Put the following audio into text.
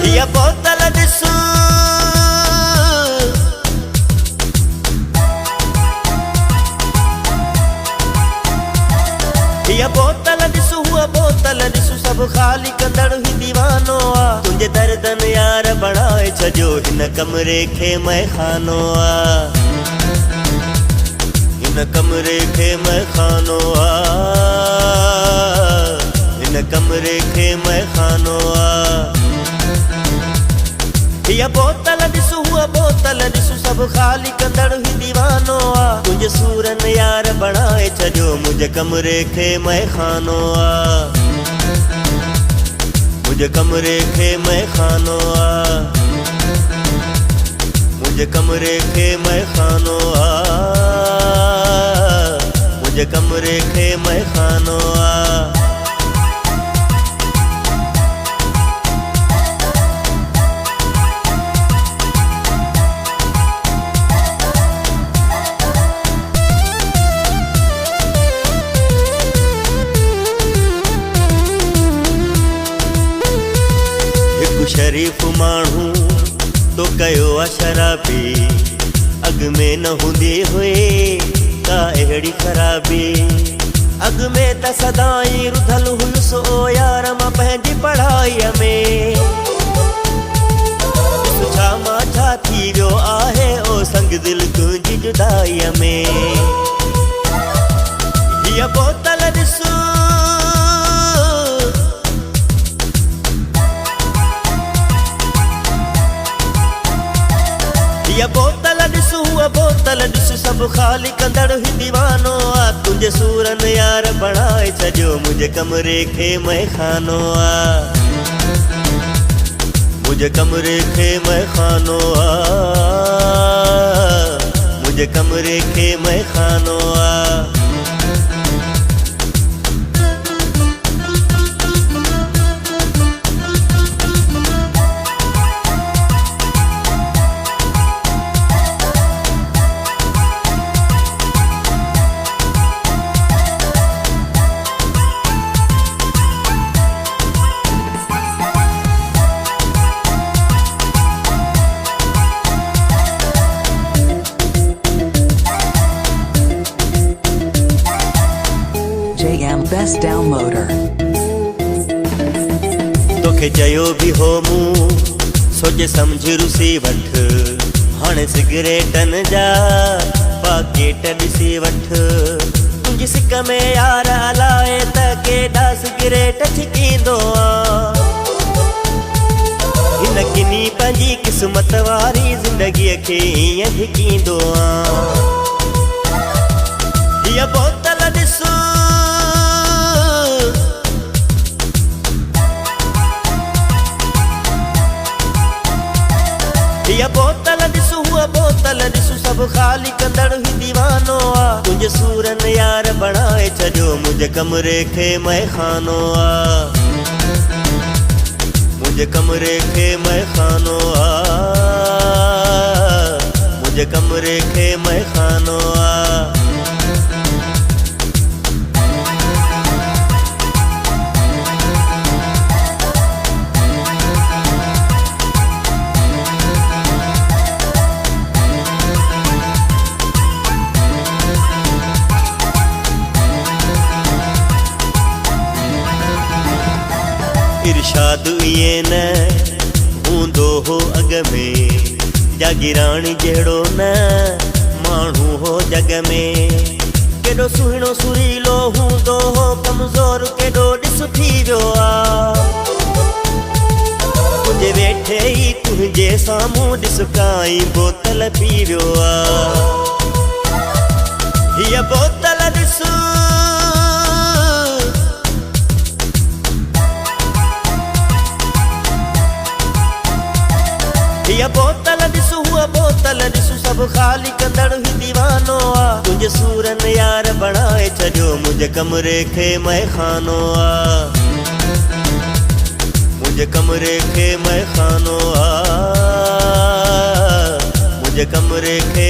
हिया बोतल ॾिसो हिया बोतल ॾिसो हुआ बोतल ॾिसो सभु ख़ाली कंदड़ ही दीवानो आ तुंहिंजे दर्दन यार बणाए छॾियो हिन कमरे खे मैखानो आ हिन कमरे खे मैखानो आ हिन कमरे खे मैखानो आ हिया बोतल ॾिसो हुआ बोतल ॾिसो सभु ख़ाली कंदड़ ही दीवानो आ तुंहिंजे सूरन यार बणाए छॾियो मुंहिंजे कमरे खे मैखानो आ मुंहिंजे कमरे खे मैखानो आ मुंहिंजे कमरे खे मैखानो आ मुंहिंजे कमरे खे मैखानो आ शरीफ माण्हू तो कयो आ शराबी अग में न हूंदी हुई का अहिड़ी ख़राबी अग में त सदाई रुधल हुयुसि ओ यार मां पंहिंजी पढ़ाईअ में छा मां छा थी वियो आहे ओ संग दिल तुंहिंजी जुदाईअ में हीअ बोतल ॾिसो हिया बोतल ॾिसो हुआ बोतल ॾिसो सभु ख़ाली कंदड़ ही दीवानो आ तुंहिंजे सूरन यार बणाए छॾियो मुंहिंजे कमरे खे मैखानो आ मुंहिंजे कमरे खे मैखानो आ मुंहिंजे कमरे खे मैखानो आ Best downloader तोखे चयो भी हो मूं सोचे समझ रुसी वठ हाणे सिगरेटन जा पाकेट ॾिसी वठ तुंहिंजी सिक में यार हलाए त केॾा सिगरेट छिकींदो आ हिन किनी पंहिंजी क़िस्मत वारी ज़िंदगीअ खे हीअं धिकींदो आ हीअ बोतल ॾिसो हिया बोतल ॾिसो हुआ बोतल ॾिसो सभु ख़ाली कंदड़ ही दीवानो आ तुंहिंजे सूरन यार बणाए छॾियो मुंहिंजे कमरे खे मैखानो आ मुंहिंजे कमरे खे मैखानो आ मुंहिंजे कमरे खे मैखानो आ इरशाद इएं न हूंदो हो अॻ में जागीराणी जहिड़ो न माण्हू हो जग में केॾो सुहिणो सुरीलो हूंदो हो कमज़ोर केॾो ॾिस थी वियो आ तुंहिंजे वेठे ई तुंहिंजे साम्हूं ॾिस काई बोतल पी वियो आ हीअ बोतल ॾिसो हिया बोतल ॾिसो हुआ बोतल ॾिसो सभु ख़ाली कंदड़ ही दीवानो आ तुंहिंजे सूरन यार बणाए छॾियो मुंहिंजे कमरे खे मैखानो आ मुंहिंजे कमरे खे मैखानो आ मुंहिंजे कमरे खे